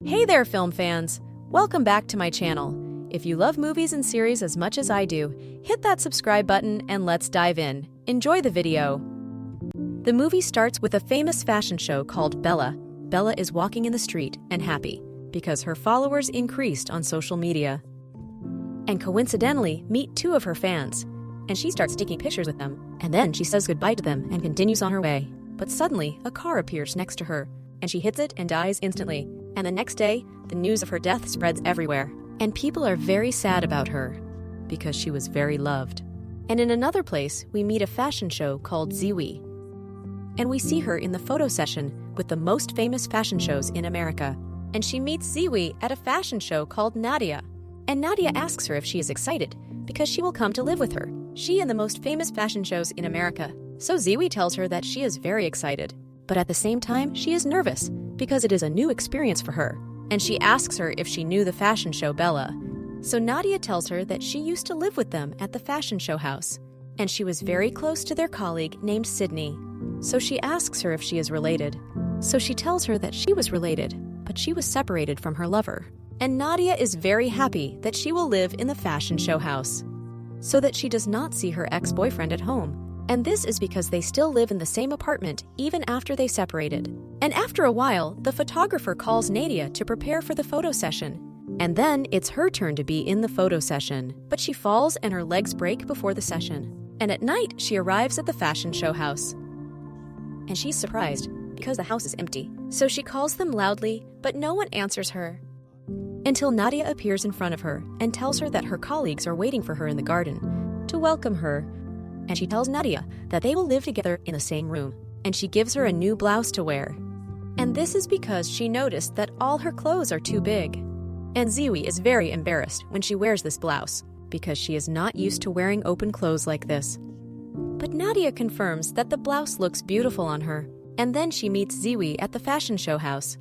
Hey there, film fans! Welcome back to my channel. If you love movies and series as much as I do, hit that subscribe button and let's dive in. Enjoy the video. The movie starts with a famous fashion show called Bella. Bella is walking in the street and happy because her followers increased on social media. And coincidentally, meet two of her fans. And she starts taking pictures with them. And then she says goodbye to them and continues on her way. But suddenly, a car appears next to her. And she hits it and dies instantly. And the next day, the news of her death spreads everywhere. And people are very sad about her because she was very loved. And in another place, we meet a fashion show called Ziwi. And we see her in the photo session with the most famous fashion shows in America. And she meets Ziwi at a fashion show called Nadia. And Nadia asks her if she is excited because she will come to live with her. She in the most famous fashion shows in America. So Ziwi tells her that she is very excited. But at the same time, she is nervous because it is a new experience for her. And she asks her if she knew the fashion show Bella. So Nadia tells her that she used to live with them at the fashion show house. And she was very close to their colleague named Sydney. So she asks her if she is related. So she tells her that she was related, but she was separated from her lover. And Nadia is very happy that she will live in the fashion show house, so that she does not see her ex-boyfriend at home. And this is because they still live in the same apartment even after they separated. And after a while, the photographer calls Nadia to prepare for the photo session. And then it's her turn to be in the photo session. But she falls and her legs break before the session. And at night, she arrives at the fashion show house. And she's surprised because the house is empty. So she calls them loudly, but no one answers her. Until Nadia appears in front of her and tells her that her colleagues are waiting for her in the garden to welcome her. And she tells Nadia that they will live together in the same room. And she gives her a new blouse to wear. And this is because she noticed that all her clothes are too big. And Ziwi is very embarrassed when she wears this blouse because she is not used to wearing open clothes like this. But Nadia confirms that the blouse looks beautiful on her. And then she meets Ziwi at the fashion show house.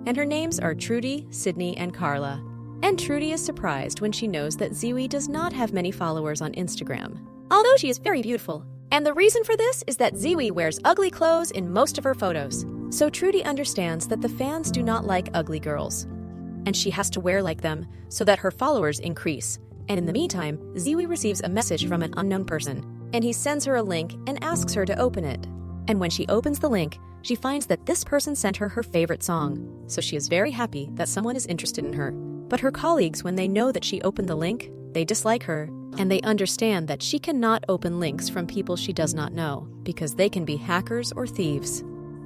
And her names are Trudy, Sydney, and Carla. And Trudy is surprised when she knows that Ziwi does not have many followers on Instagram, although she is very beautiful. And the reason for this is that Ziwi wears ugly clothes in most of her photos. So Trudy understands that the fans do not like ugly girls. And she has to wear like them so that her followers increase. And in the meantime, Ziwi receives a message from an unknown person. And he sends her a link and asks her to open it. And when she opens the link, she finds that this person sent her her favorite song. So she is very happy that someone is interested in her. But her colleagues, when they know that she opened the link, they dislike her. And they understand that she cannot open links from people she does not know because they can be hackers or thieves.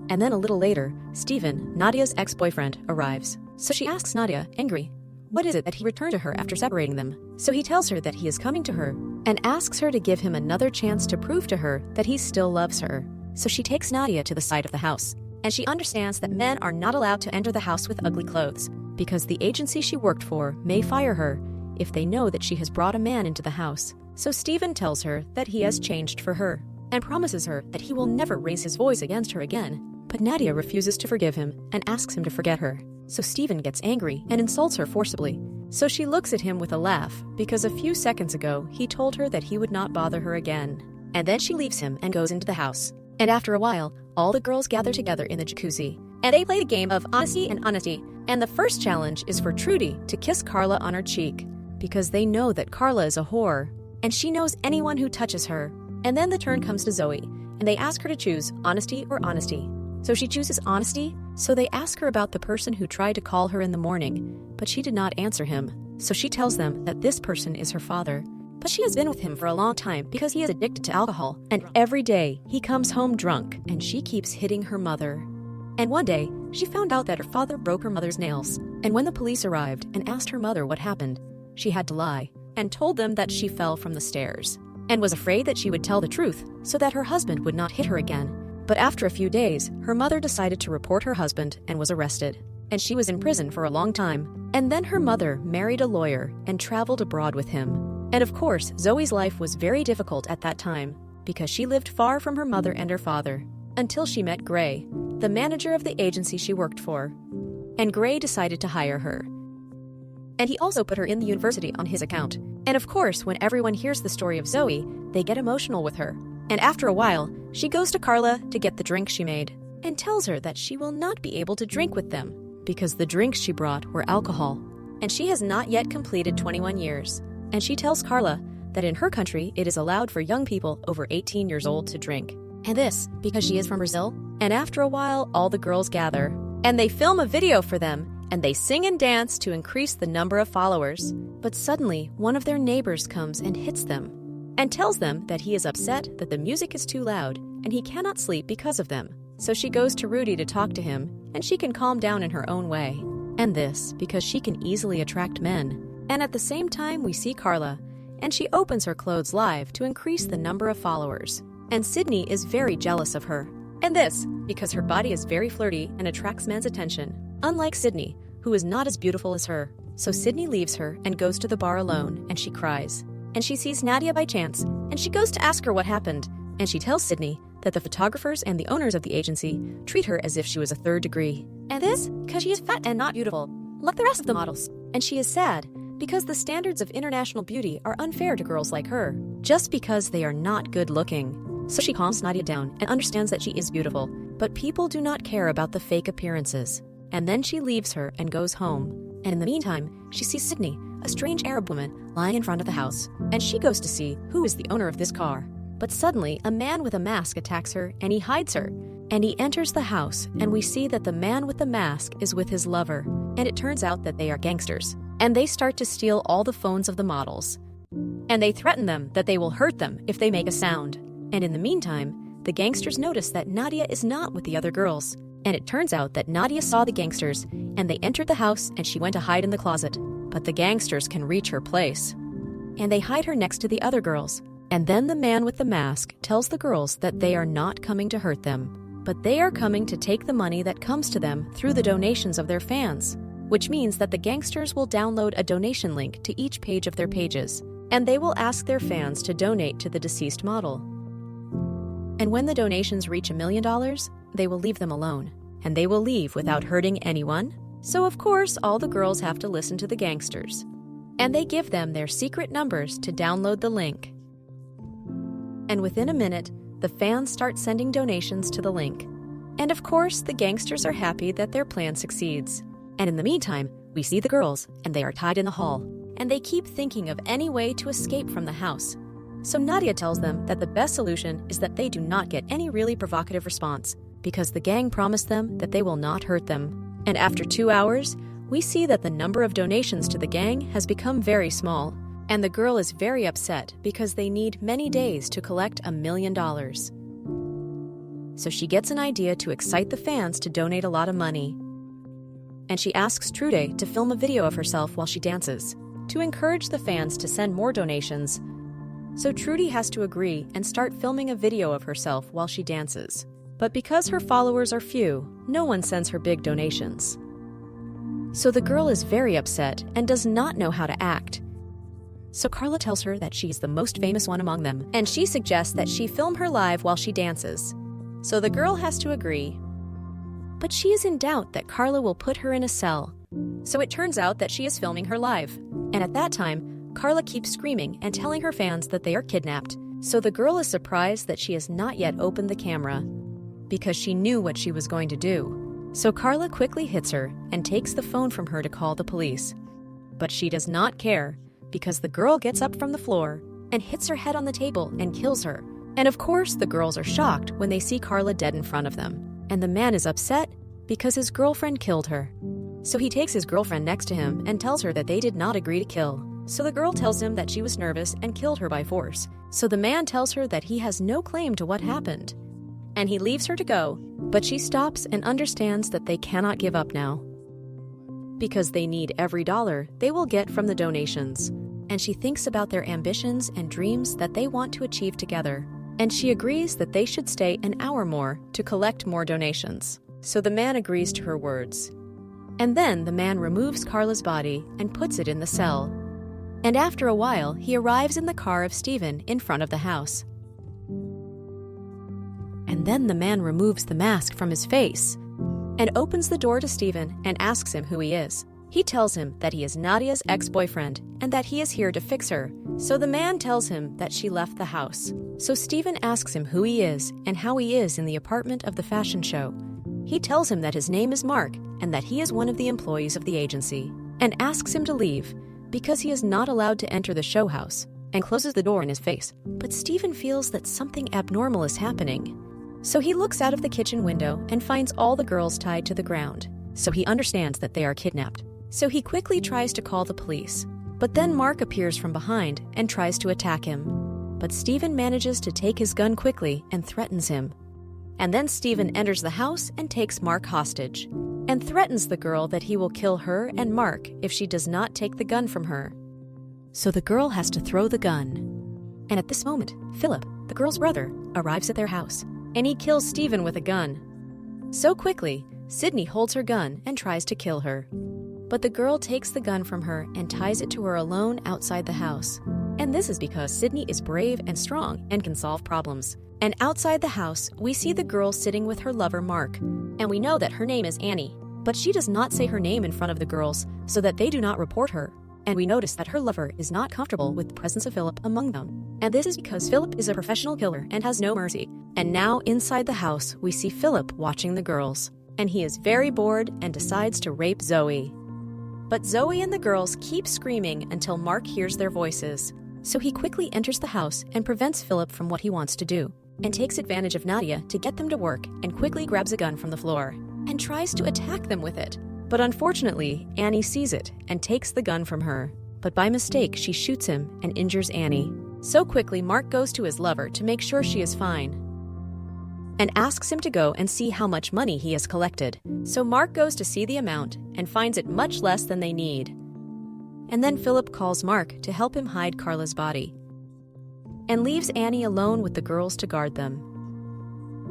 And then a little later, Steven, Nadia's ex-boyfriend, arrives. So she asks Nadia, angry, what is it that he returned to her after separating them? So he tells her that he is coming to her and asks her to give him another chance to prove to her that he still loves her. So she takes Nadia to the side of the house. And she understands that men are not allowed to enter the house with ugly clothes because the agency she worked for may fire her if they know that she has brought a man into the house. So Steven tells her that he has changed for her and promises her that he will never raise his voice against her again. But Nadia refuses to forgive him and asks him to forget her. So Steven gets angry and insults her forcibly. So she looks at him with a laugh because a few seconds ago he told her that he would not bother her again. And then she leaves him and goes into the house. And after a while, all the girls gather together in the jacuzzi. And they play the game of honesty and honesty. And the first challenge is for Trudy to kiss Carla on her cheek, because they know that Carla is a whore, and she knows anyone who touches her. And then the turn comes to Zoe, and they ask her to choose honesty or honesty. So she chooses honesty, so they ask her about the person who tried to call her in the morning, but she did not answer him. So she tells them that this person is her father, but she has been with him for a long time because he is addicted to alcohol, and every day he comes home drunk, and she keeps hitting her mother. And one day, she found out that her father broke her mother's nails, and when the police arrived and asked her mother what happened, she had to lie and told them that she fell from the stairs and was afraid that she would tell the truth so that her husband would not hit her again. But after a few days, her mother decided to report her husband and was arrested. And she was in prison for a long time. And then her mother married a lawyer and traveled abroad with him. And of course, Zoe's life was very difficult at that time because she lived far from her mother and her father until she met Gray, the manager of the agency she worked for. And Gray decided to hire her. And he also put her in the university on his account. And of course, when everyone hears the story of Zoe, they get emotional with her. And after a while, she goes to Carla to get the drink she made and tells her that she will not be able to drink with them because the drinks she brought were alcohol, and she has not yet completed 21 years. And she tells Carla that in her country it is allowed for young people over 18 years old to drink. And this because she is from Brazil. And after a while, all the girls gather, and they film a video for them, and they sing and dance to increase the number of followers. But suddenly, one of their neighbors comes and hits them, and tells them that he is upset that the music is too loud, and he cannot sleep because of them. So she goes to Rudy to talk to him, and she can calm down in her own way. And this because she can easily attract men. And at the same time, we see Carla, and she opens her clothes live to increase the number of followers. And Sydney is very jealous of her. And this because her body is very flirty and attracts men's attention, unlike Sydney, who is not as beautiful as her. So Sydney leaves her and goes to the bar alone, and she cries. And she sees Nadia by chance, and she goes to ask her what happened. And she tells Sydney that the photographers and the owners of the agency treat her as if she was a third degree. And this because she is fat and not beautiful, like the rest of the models. And she is sad because the standards of international beauty are unfair to girls like her, just because they are not good looking. So she calms Nadia down and understands that she is beautiful, but people do not care about the fake appearances. And then she leaves her and goes home. And in the meantime, she sees Sydney, a strange Arab woman, lying in front of the house. And she goes to see who is the owner of this car. But suddenly, a man with a mask attacks her, and he hides her. And he enters the house, and we see that the man with the mask is with his lover. And it turns out that they are gangsters. And they start to steal all the phones of the models. And they threaten them that they will hurt them if they make a sound. And in the meantime, the gangsters notice that Nadia is not with the other girls. And it turns out that Nadia saw the gangsters, and they entered the house, and she went to hide in the closet. But the gangsters can reach her place. And they hide her next to the other girls. And then the man with the mask tells the girls that they are not coming to hurt them, but they are coming to take the money that comes to them through the donations of their fans, which means that the gangsters will download a donation link to each page of their pages, and they will ask their fans to donate to the deceased model. And when the donations reach $1 million, they will leave them alone, and they will leave without hurting anyone. So of course, all the girls have to listen to the gangsters, and they give them their secret numbers to download the link. And within a minute, the fans start sending donations to the link. And of course, the gangsters are happy that their plan succeeds. And in the meantime, we see the girls, and they are tied in the hall. And they keep thinking of any way to escape from the house. So Nadia tells them that the best solution is that they do not get any really provocative response, because the gang promised them that they will not hurt them. And after 2 hours, we see that the number of donations to the gang has become very small. And the girl is very upset because they need many days to collect $1 million. So she gets an idea to excite the fans to donate a lot of money. And she asks Trude to film a video of herself while she dances, to encourage the fans to send more donations. So Trudy has to agree and start filming a video of herself while she dances. But because her followers are few, no one sends her big donations. So the girl is very upset and does not know how to act. So Carla tells her that she's the most famous one among them, and she suggests that she film her live while she dances. So the girl has to agree. But she is in doubt that Carla will put her in a cell. So it turns out that she is filming her live. And at that time, Carla keeps screaming and telling her fans that they are kidnapped. So the girl is surprised that she has not yet opened the camera, because she knew what she was going to do. So Carla quickly hits her and takes the phone from her to call the police. But she does not care, because the girl gets up from the floor and hits her head on the table and kills her. And of course, the girls are shocked when they see Carla dead in front of them. And the man is upset because his girlfriend killed her. So he takes his girlfriend next to him and tells her that they did not agree to kill. So the girl tells him that she was nervous and killed her by force. So the man tells her that he has no claim to what happened. And he leaves her to go, but she stops and understands that they cannot give up now, because they need every dollar they will get from the donations. And she thinks about their ambitions and dreams that they want to achieve together. And she agrees that they should stay an hour more to collect more donations. So the man agrees to her words. And then the man removes Carla's body and puts it in the cell. And after a while, he arrives in the car of Stephen in front of the house. And then the man removes the mask from his face and opens the door to Stephen and asks him who he is. He tells him that he is Nadia's ex-boyfriend and that he is here to fix her. So the man tells him that she left the house. So Stephen asks him who he is and how he is in the apartment of the fashion show. He tells him that his name is Mark and that he is one of the employees of the agency, and asks him to leave because he is not allowed to enter the show house, and closes the door in his face. But Steven feels that something abnormal is happening. So he looks out of the kitchen window and finds all the girls tied to the ground. So he understands that they are kidnapped. So he quickly tries to call the police. But then Mark appears from behind and tries to attack him. But Steven manages to take his gun quickly and threatens him. And then Steven enters the house and takes Mark hostage, and threatens the girl that he will kill her and Mark if she does not take the gun from her. So the girl has to throw the gun. And at this moment, Philip, the girl's brother, arrives at their house, and he kills Steven with a gun. So quickly, Sydney holds her gun and tries to kill her. But the girl takes the gun from her and ties it to her alone outside the house. And this is because Sydney is brave and strong and can solve problems. And outside the house, we see the girl sitting with her lover Mark. And we know that her name is Annie. But she does not say her name in front of the girls so that they do not report her. And we notice that her lover is not comfortable with the presence of Philip among them. And this is because Philip is a professional killer and has no mercy. And now inside the house, we see Philip watching the girls. And he is very bored and decides to rape Zoe. But Zoe and the girls keep screaming until Mark hears their voices. So he quickly enters the house and prevents Philip from what he wants to do, and takes advantage of Nadia to get them to work, and quickly grabs a gun from the floor and tries to attack them with it. But unfortunately, Annie sees it and takes the gun from her. But by mistake, she shoots him and injures Annie. So quickly, Mark goes to his lover to make sure she is fine, and asks him to go and see how much money he has collected. So Mark goes to see the amount and finds it much less than they need. And then Philip calls Mark to help him hide Carla's body, and leaves Annie alone with the girls to guard them.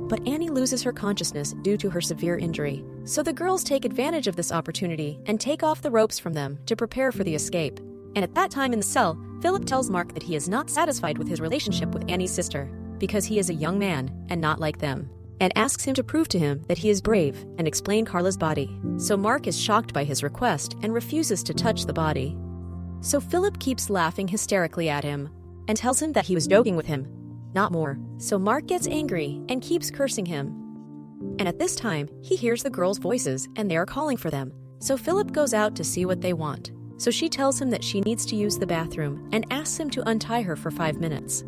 But Annie loses her consciousness due to her severe injury. So the girls take advantage of this opportunity and take off the ropes from them to prepare for the escape. And at that time in the cell, Philip tells Mark that he is not satisfied with his relationship with Annie's sister, because he is a young man and not like them, and asks him to prove to him that he is brave and explain Carla's body. So Mark is shocked by his request and refuses to touch the body. So Philip keeps laughing hysterically at him and tells him that he was joking with him, not more. So Mark gets angry and keeps cursing him. And at this time, he hears the girls' voices and they are calling for them. So Philip goes out to see what they want. So she tells him that she needs to use the bathroom and asks him to untie her for 5 minutes.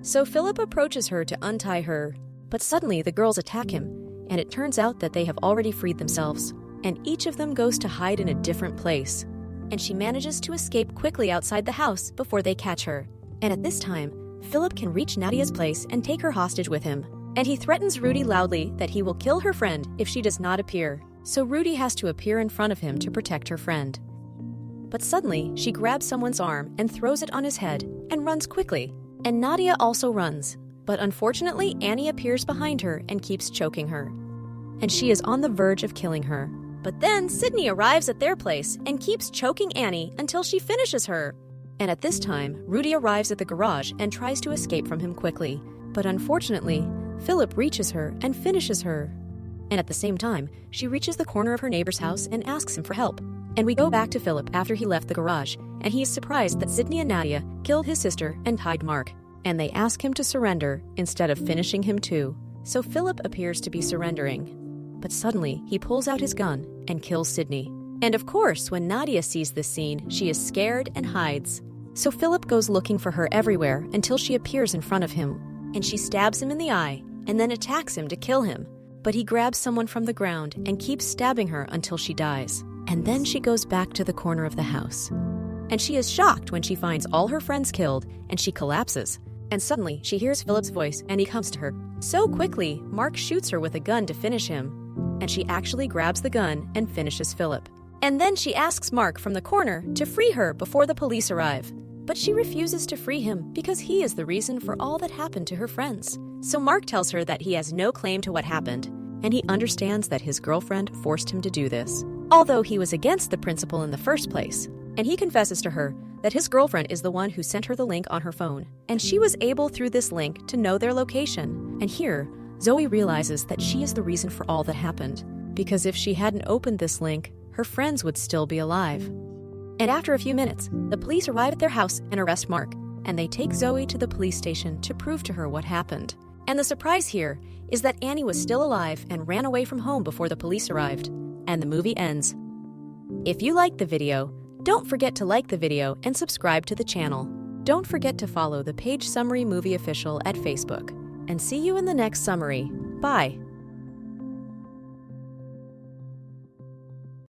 So Philip approaches her to untie her, but suddenly the girls attack him, and it turns out that they have already freed themselves, and each of them goes to hide in a different place. And she manages to escape quickly outside the house before they catch her. And at this time, Philip can reach Nadia's place and take her hostage with him. And he threatens Rudy loudly that he will kill her friend if she does not appear. So Rudy has to appear in front of him to protect her friend. But suddenly, she grabs someone's arm and throws it on his head and runs quickly. And Nadia also runs. But unfortunately, Annie appears behind her and keeps choking her. And she is on the verge of killing her. But then Sydney arrives at their place and keeps choking Annie until she finishes her. And at this time, Rudy arrives at the garage and tries to escape from him quickly. But unfortunately, Philip reaches her and finishes her. And at the same time, she reaches the corner of her neighbor's house and asks him for help. And we go back to Philip after he left the garage, and he is surprised that Sydney and Nadia killed his sister and tied Mark. And they ask him to surrender instead of finishing him too. So Philip appears to be surrendering. But suddenly, he pulls out his gun and kills Sydney. And of course, when Nadia sees this scene, she is scared and hides. So Philip goes looking for her everywhere until she appears in front of him. And she stabs him in the eye and then attacks him to kill him. But he grabs someone from the ground and keeps stabbing her until she dies. And then she goes back to the corner of the house. And she is shocked when she finds all her friends killed, and she collapses. And suddenly, she hears Philip's voice and he comes to her. So quickly, Mark shoots her with a gun to finish him. And she actually grabs the gun and finishes Philip. And then she asks Mark from the corner to free her before the police arrive. But she refuses to free him because he is the reason for all that happened to her friends. So Mark tells her that he has no claim to what happened, and he understands that his girlfriend forced him to do this, although he was against the principal in the first place. And he confesses to her that his girlfriend is the one who sent her the link on her phone, and she was able through this link to know their location. And here, Zoe realizes that she is the reason for all that happened, because if she hadn't opened this link, her friends would still be alive. And after a few minutes, the police arrive at their house and arrest Mark, and they take Zoe to the police station to prove to her what happened. And the surprise here is that Annie was still alive and ran away from home before the police arrived. And the movie ends. If you liked the video, don't forget to like the video and subscribe to the channel. Don't forget to follow the Page Summary Movie Official at Facebook. And see you in the next summary. Bye.